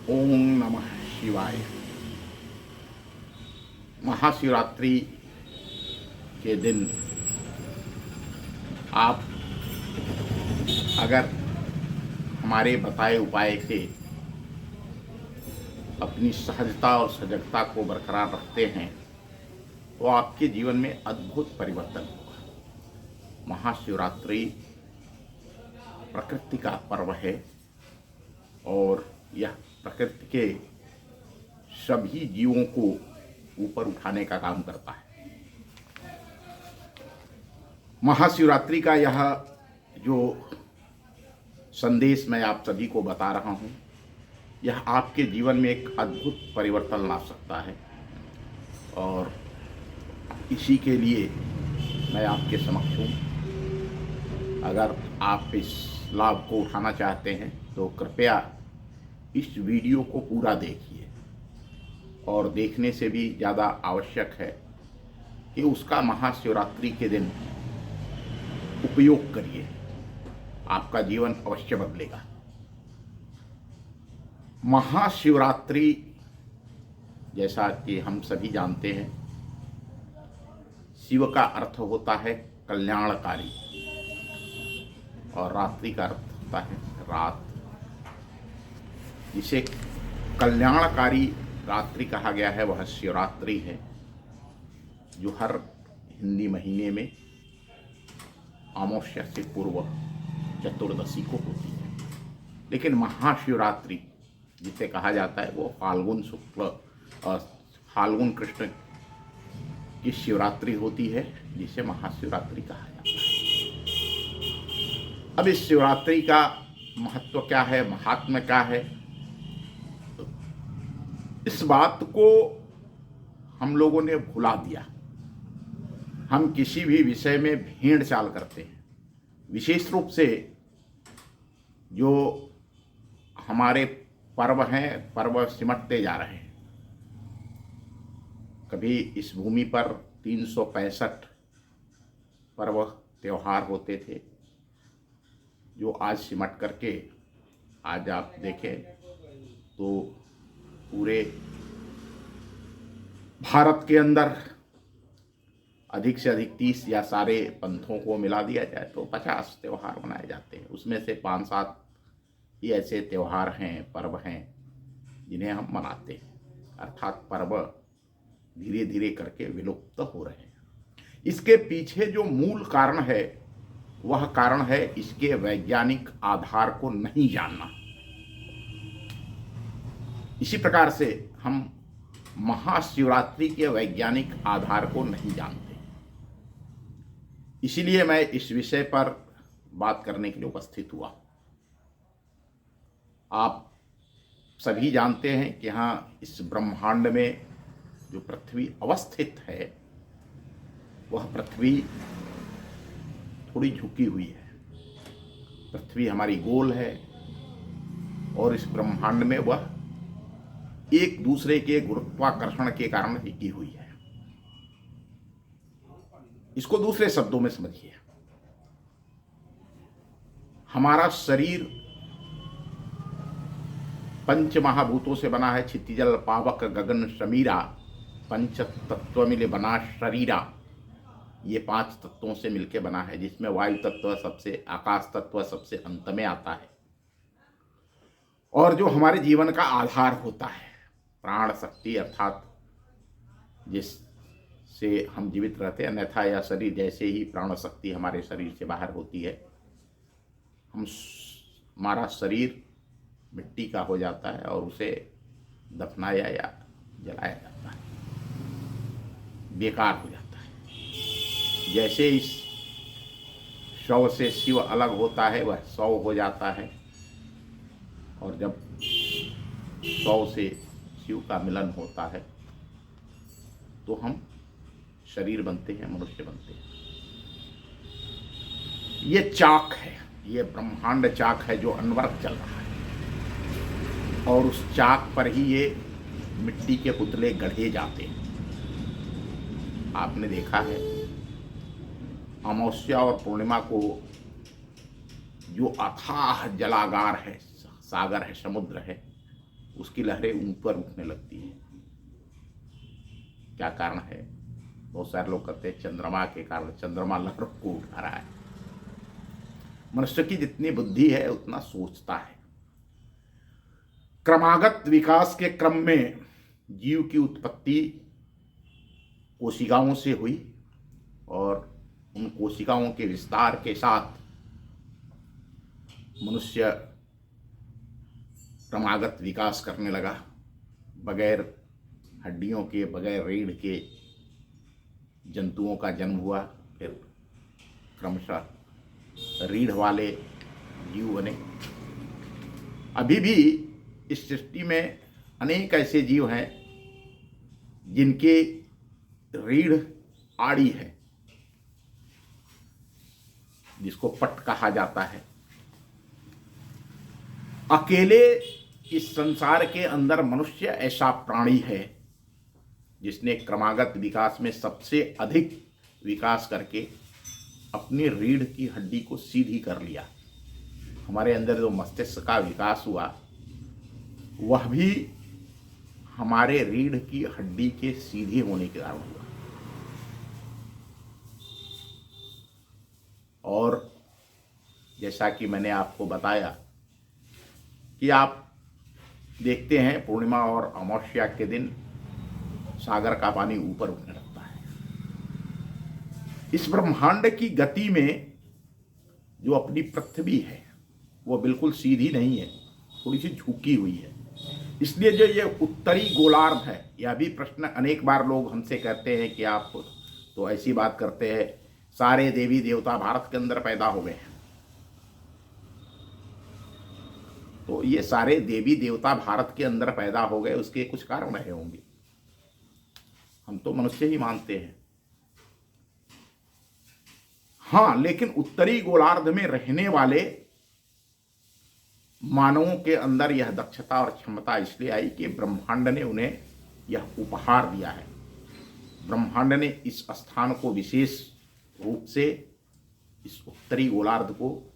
ओम नमः शिवाय। महाशिवरात्रि के दिन आप अगर हमारे बताए उपाय से अपनी सहजता और सजगता को बरकरार रखते हैं तो आपके जीवन में अद्भुत परिवर्तन होगा। महाशिवरात्रि प्रकृति का पर्व है और यह प्रकृति के सभी जीवों को ऊपर उठाने का काम करता है। महाशिवरात्रि का यह जो संदेश मैं आप सभी को बता रहा हूँ, यह आपके जीवन में एक अद्भुत परिवर्तन ला सकता है और इसी के लिए मैं आपके समक्ष हूँ। अगर आप इस लाभ को उठाना चाहते हैं तो कृपया इस वीडियो को पूरा देखिए और देखने से भी ज़्यादा आवश्यक है कि उसका महाशिवरात्रि के दिन उपयोग करिए। आपका जीवन अवश्य बदलेगा। महाशिवरात्रि जैसा कि हम सभी जानते हैं, शिव का अर्थ होता है कल्याणकारी और रात्रि का अर्थ होता है रात। जिसे कल्याणकारी रात्रि कहा गया है वह शिवरात्रि है, जो हर हिंदी महीने में अमावस्या से पूर्व चतुर्दशी को होती है। लेकिन महाशिवरात्रि जिसे कहा जाता है वो फाल्गुन शुक्ल और फाल्गुन कृष्ण की शिवरात्रि होती है, जिसे महाशिवरात्रि कहा जाता है। अब इस शिवरात्रि का महत्व क्या है, महात्म्य क्या है, इस बात को हम लोगों ने भुला दिया। हम किसी भी विषय में भेड़ चाल करते हैं। विशेष रूप से जो हमारे पर्व हैं, पर्व सिमटते जा रहे हैं। कभी इस भूमि पर 365 पर्व त्योहार होते थे, जो आज सिमट करके आज आप देखें तो पूरे भारत के अंदर अधिक से अधिक 30 या सारे पंथों को मिला दिया जाए तो 50 त्यौहार मनाए जाते हैं। उसमें से 5-7 ही ऐसे त्यौहार हैं, पर्व हैं जिन्हें हम मनाते हैं। अर्थात पर्व धीरे धीरे करके विलुप्त हो रहे हैं। इसके पीछे जो मूल कारण है वह कारण है इसके वैज्ञानिक आधार को नहीं जानना। इसी प्रकार से हम महाशिवरात्रि के वैज्ञानिक आधार को नहीं जानते। इसीलिए मैं इस विषय पर बात करने के लिए उपस्थित हुआ। आप सभी जानते हैं कि यहाँ इस ब्रह्मांड में जो पृथ्वी अवस्थित है वह पृथ्वी थोड़ी झुकी हुई है। पृथ्वी हमारी गोल है और इस ब्रह्मांड में वह एक दूसरे के गुरुत्वाकर्षण के कारण टिकी हुई है। इसको दूसरे शब्दों में समझिए, हमारा शरीर पंच महाभूतों से बना है। क्षितिजल पावक गगन समीरा पंच तत्व मिले बना शरीरा। ये 5 तत्वों से मिलकर बना है, जिसमें वायु तत्व सबसे, आकाश तत्व सबसे अंत में आता है और जो हमारे जीवन का आधार होता है, प्राण शक्ति, अर्थात जिससे हम जीवित रहते हैं। अन्यथा यह शरीर जैसे ही प्राण शक्ति हमारे शरीर से बाहर होती है, हमारा शरीर मिट्टी का हो जाता है और उसे दफनाया या जलाया जाता है, बेकार हो जाता है। जैसे इस शव से शिव अलग होता है वह शव हो जाता है, और जब शव से शिव का मिलन होता है तो हम शरीर बनते हैं, मनुष्य बनते हैं। ये चाक है, ये ब्रह्मांड चाक है जो अनवरत चल रहा है और उस चाक पर ही ये मिट्टी के पुतले गढ़े जाते हैं। आपने देखा है अमावस्या और पूर्णिमा को जो अथाह जलागार है, सागर है, समुद्र है, उसकी लहरें ऊपर उठने लगती हैं। क्या कारण है? बहुत सारे लोग कहते हैं चंद्रमा के कारण, चंद्रमा लहरों को उठा रहा है। मनुष्य की जितनी बुद्धि है उतना सोचता है। क्रमागत विकास के क्रम में जीव की उत्पत्ति कोशिकाओं से हुई और उन कोशिकाओं के विस्तार के साथ मनुष्य क्रमागत विकास करने लगा। बगैर हड्डियों के, बगैर रीढ़ के जंतुओं का जन्म हुआ, फिर क्रमशः रीढ़ वाले जीव बने। अभी भी इस सृष्टि में अनेक ऐसे जीव हैं जिनके रीढ़ आड़ी है, जिसको पट कहा जाता है। अकेले इस संसार के अंदर मनुष्य ऐसा प्राणी है जिसने क्रमागत विकास में सबसे अधिक विकास करके अपनी रीढ़ की हड्डी को सीधी कर लिया। हमारे अंदर जो मस्तिष्क का विकास हुआ वह भी हमारे रीढ़ की हड्डी के सीधे होने के कारण हुआ। और जैसा कि मैंने आपको बताया कि आप देखते हैं पूर्णिमा और अमावस्या के दिन सागर का पानी ऊपर उठने लगता है। इस ब्रह्मांड की गति में जो अपनी पृथ्वी है वो बिल्कुल सीधी नहीं है, थोड़ी सी झुकी हुई है। इसलिए जो ये उत्तरी गोलार्ध है, यह भी प्रश्न अनेक बार लोग हमसे कहते हैं कि आप तो ऐसी बात करते हैं, सारे देवी देवता भारत के अंदर पैदा हो गए हैं। तो ये सारे देवी देवता भारत के अंदर पैदा हो गए, उसके कुछ कारण रहे होंगे। हम तो मनुष्य ही मानते हैं। हाँ, लेकिन उत्तरी गोलार्ध में रहने वाले मानवों के अंदर यह दक्षता और क्षमता इसलिए आई कि ब्रह्मांड ने उन्हें यह उपहार दिया है। ब्रह्मांड ने इस स्थान को विशेष रूप से, इस उत्तरी गोलार्ध को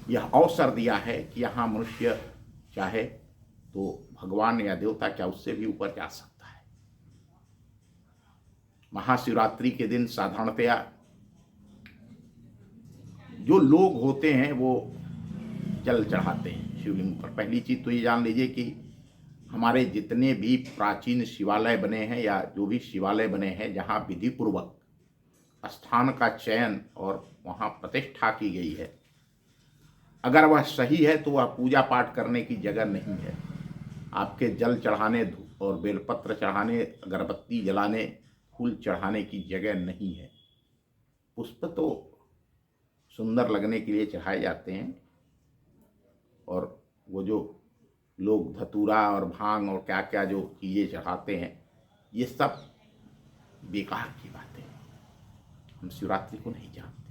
यह अवसर दिया है कि यहाँ मनुष्य चाहे तो भगवान या देवता, क्या उससे भी ऊपर जा सकता है। महाशिवरात्रि के दिन साधारणतया जो लोग होते हैं वो जल चढ़ाते हैं शिवलिंग पर। पहली चीज तो ये जान लीजिए कि हमारे जितने भी प्राचीन शिवालय बने हैं या जो भी शिवालय बने हैं जहाँ विधि पूर्वक स्थान का चयन और वहाँ प्रतिष्ठा की गई है, अगर वह सही है तो वह पूजा पाठ करने की जगह नहीं है। आपके जल चढ़ाने और बेलपत्र चढ़ाने, अगरबत्ती जलाने, फूल चढ़ाने की जगह नहीं है। पुष्प तो सुंदर लगने के लिए चढ़ाए जाते हैं, और वो जो लोग धतूरा और भांग और क्या क्या जो चीज़ें चढ़ाते हैं, ये सब बेकार की बातें हैं। हम शिवरात्रि को नहीं जानते।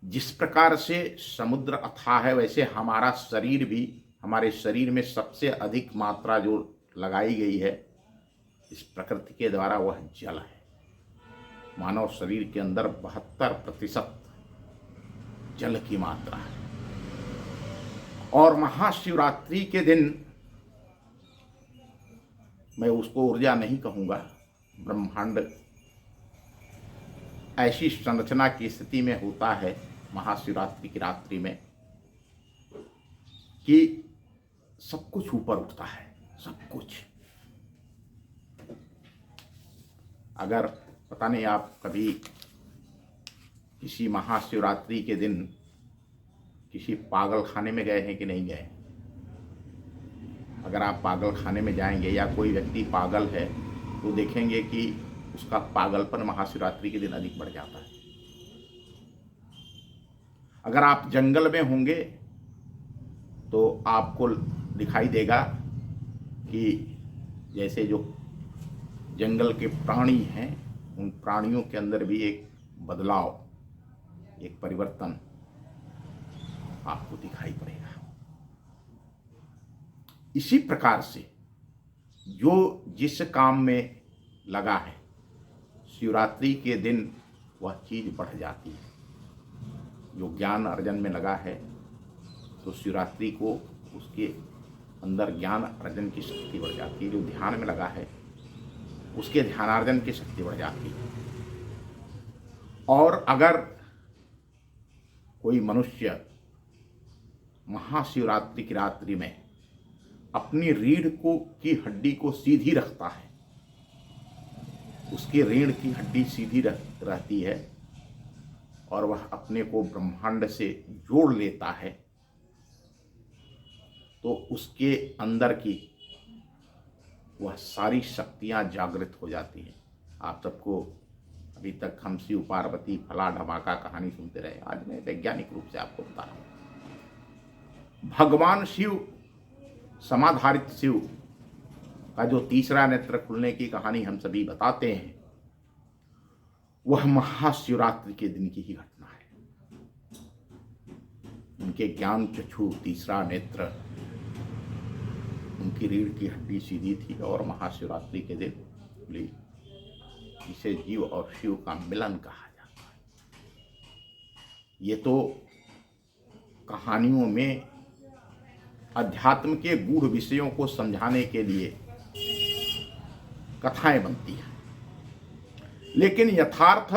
जिस प्रकार से समुद्र अथाह है, वैसे हमारा शरीर भी, हमारे शरीर में सबसे अधिक मात्रा जो लगाई गई है इस प्रकृति के द्वारा वह जल है। मानव शरीर के अंदर 72% जल की मात्रा है। और महाशिवरात्रि के दिन, मैं उसको ऊर्जा नहीं कहूँगा, ब्रह्मांड ऐसी संरचना की स्थिति में होता है महाशिवरात्रि की रात्रि में कि सब कुछ ऊपर उठता है, सब कुछ। अगर पता नहीं आप कभी किसी महाशिवरात्रि के दिन किसी पागल खाने में गए हैं कि नहीं गए। अगर आप पागल खाने में जाएंगे या कोई व्यक्ति पागल है तो देखेंगे कि उसका पागलपन महाशिवरात्रि के दिन अधिक बढ़ जाता है। अगर आप जंगल में होंगे तो आपको दिखाई देगा कि जैसे जो जंगल के प्राणी हैं उन प्राणियों के अंदर भी एक बदलाव, एक परिवर्तन आपको दिखाई पड़ेगा। इसी प्रकार से जो जिस काम में लगा है, शिवरात्रि के दिन वह चीज बढ़ जाती है। जो ज्ञान अर्जन में लगा है तो शिवरात्रि को उसके अंदर ज्ञान अर्जन की शक्ति बढ़ जाती है। जो ध्यान में लगा है उसके ध्यानार्जन की शक्ति बढ़ जाती है। और अगर कोई मनुष्य महाशिवरात्रि की रात्रि में अपनी रीढ़ को की हड्डी को सीधी रखता है, उसकी रीढ़ की हड्डी सीधी रहती है और वह अपने को ब्रह्मांड से जोड़ लेता है, तो उसके अंदर की वह सारी शक्तियां जागृत हो जाती हैं। आप सबको अभी तक हम शिव पार्वती फला ढमाका कहानी सुनते रहे, आज मैं वैज्ञानिक रूप से आपको बता रहा हूं। भगवान शिव, समाधारित शिव का जो तीसरा नेत्र खुलने की कहानी हम सभी बताते हैं, वह महाशिवरात्रि के दिन की ही घटना है। उनके ज्ञान चक्षु, तीसरा नेत्र, उनकी रीढ़ की हड्डी सीधी थी और महाशिवरात्रि के दिन खुली, जिसे जीव और शिव का मिलन कहा जाता है। ये तो कहानियों में अध्यात्म के गूढ़ विषयों को समझाने के लिए कथाएं बनती हैं, लेकिन यथार्थ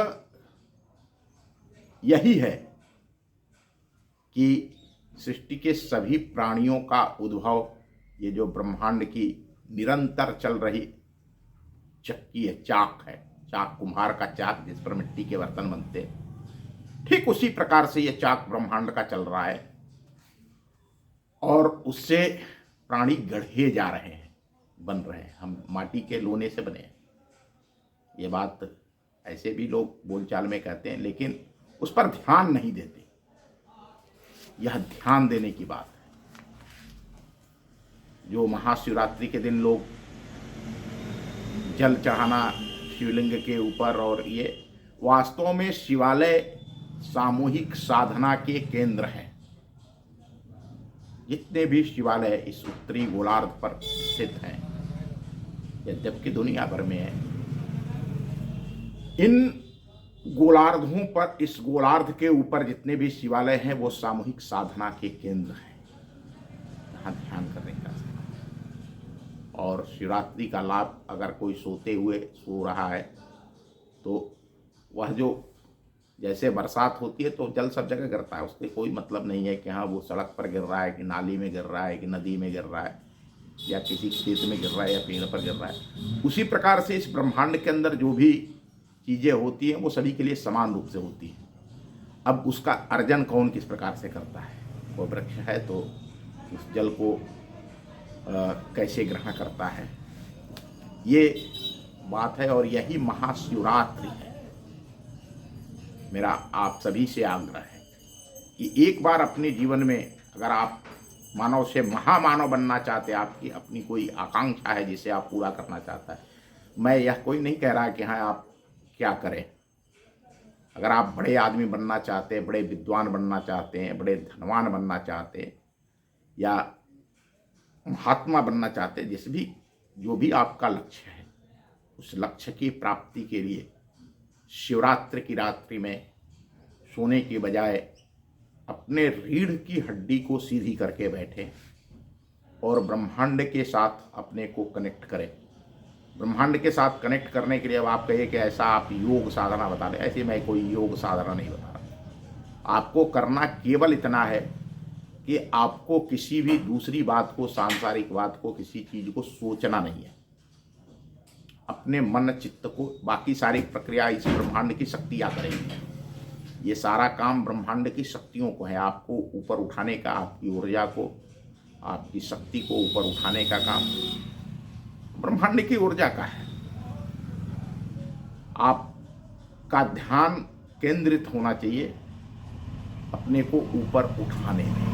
यही है कि सृष्टि के सभी प्राणियों का उद्भव, ये जो ब्रह्मांड की निरंतर चल रही चक्की है, चाक है, चाक कुम्हार का चाक जिस पर मिट्टी के बर्तन बनते, ठीक उसी प्रकार से ये चाक ब्रह्मांड का चल रहा है और उससे प्राणी गढ़े जा रहे हैं, बन रहे हैं। हम माटी के लोने से बने हैं, ये बात ऐसे भी लोग बोलचाल में कहते हैं, लेकिन उस पर ध्यान नहीं देते। यह ध्यान देने की बात है। जो महाशिवरात्रि के दिन लोग जल चढ़ाना शिवलिंग के ऊपर, और ये वास्तव में शिवालय सामूहिक साधना के केंद्र हैं। जितने भी शिवालय इस उत्तरी गोलार्ध पर स्थित हैं, यद्यपि दुनिया भर में है, इन गोलार्धों पर, इस गोलार्ध के ऊपर जितने भी शिवालय हैं वो सामूहिक साधना के केंद्र हैं, जहाँ ध्यान करने का समय। और शिवरात्रि का लाभ अगर कोई सोते हुए सो रहा है तो वह जो, जैसे बरसात होती है तो जल सब जगह गिरता है, उसके कोई मतलब नहीं है कि हाँ वो सड़क पर गिर रहा है कि नाली में गिर रहा है कि नदी में गिर रहा है या किसी खेत में गिर रहा है या पेड़ पर गिर रहा है। उसी प्रकार से इस ब्रह्मांड के अंदर जो भी चीज़ें होती हैं वो सभी के लिए समान रूप से होती हैं। अब उसका अर्जन कौन किस प्रकार से करता है, वो वृक्ष है तो उस जल को कैसे ग्रहण करता है, ये बात है। और यही महाशिवरात्रि है। मेरा आप सभी से आग्रह है कि एक बार अपने जीवन में अगर आप मानव से महामानव बनना चाहते हैं, आपकी अपनी कोई आकांक्षा है जिसे आप पूरा करना चाहता है, मैं यह कोई नहीं कह रहा कि हाँ आप क्या करें। अगर आप बड़े आदमी बनना चाहते हैं, बड़े विद्वान बनना चाहते हैं, बड़े धनवान बनना चाहते हैं या महात्मा बनना चाहते हैं, जो भी आपका लक्ष्य है, उस लक्ष्य की प्राप्ति के लिए शिवरात्रि की रात्रि में सोने की बजाय अपने रीढ़ की हड्डी को सीधी करके बैठें और ब्रह्मांड के साथ अपने को कनेक्ट करें। ब्रह्मांड के साथ कनेक्ट करने के लिए अब आप कहिए कि ऐसा आप योग साधना बता दें, ऐसे मैं कोई योग साधना नहीं बता रहा। आपको करना केवल इतना है कि आपको किसी भी दूसरी बात को, सांसारिक बात को, किसी चीज़ को सोचना नहीं है। अपने मन चित्त को, बाकी सारी प्रक्रिया इस ब्रह्मांड की शक्तियाँ करेंगी। ये सारा काम ब्रह्मांड की शक्तियों को है, आपको ऊपर उठाने का, आपकी ऊर्जा को, आपकी शक्ति को ऊपर उठाने का काम ब्रह्मांड की ऊर्जा का है। आपका ध्यान केंद्रित होना चाहिए अपने को ऊपर उठाने में।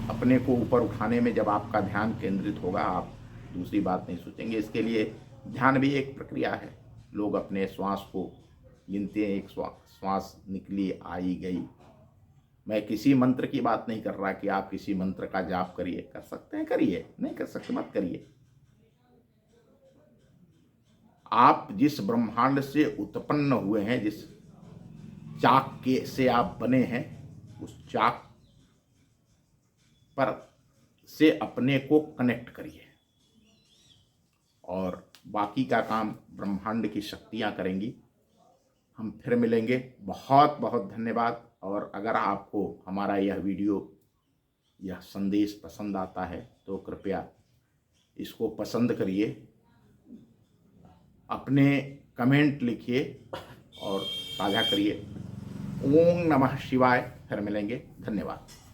अपने को ऊपर उठाने में जब आपका ध्यान केंद्रित होगा, आप दूसरी बात नहीं सोचेंगे। इसके लिए ध्यान भी एक प्रक्रिया है। लोग अपने श्वास को गिनते हैं, एक श्वास निकली, आई, गई। मैं किसी मंत्र की बात नहीं कर रहा कि आप किसी मंत्र का जाप करिए, कर सकते हैं करिए, नहीं कर सकते मत करिए। आप जिस ब्रह्मांड से उत्पन्न हुए हैं, जिस चाक के से आप बने हैं, उस चाक पर से अपने को कनेक्ट करिए और बाकी का काम ब्रह्मांड की शक्तियाँ करेंगी। हम फिर मिलेंगे। बहुत बहुत धन्यवाद। और अगर आपको हमारा यह वीडियो, यह संदेश पसंद आता है तो कृपया इसको पसंद करिए, अपने कमेंट लिखिए और साझा करिए। ओम नमः शिवाय। फिर मिलेंगे। धन्यवाद।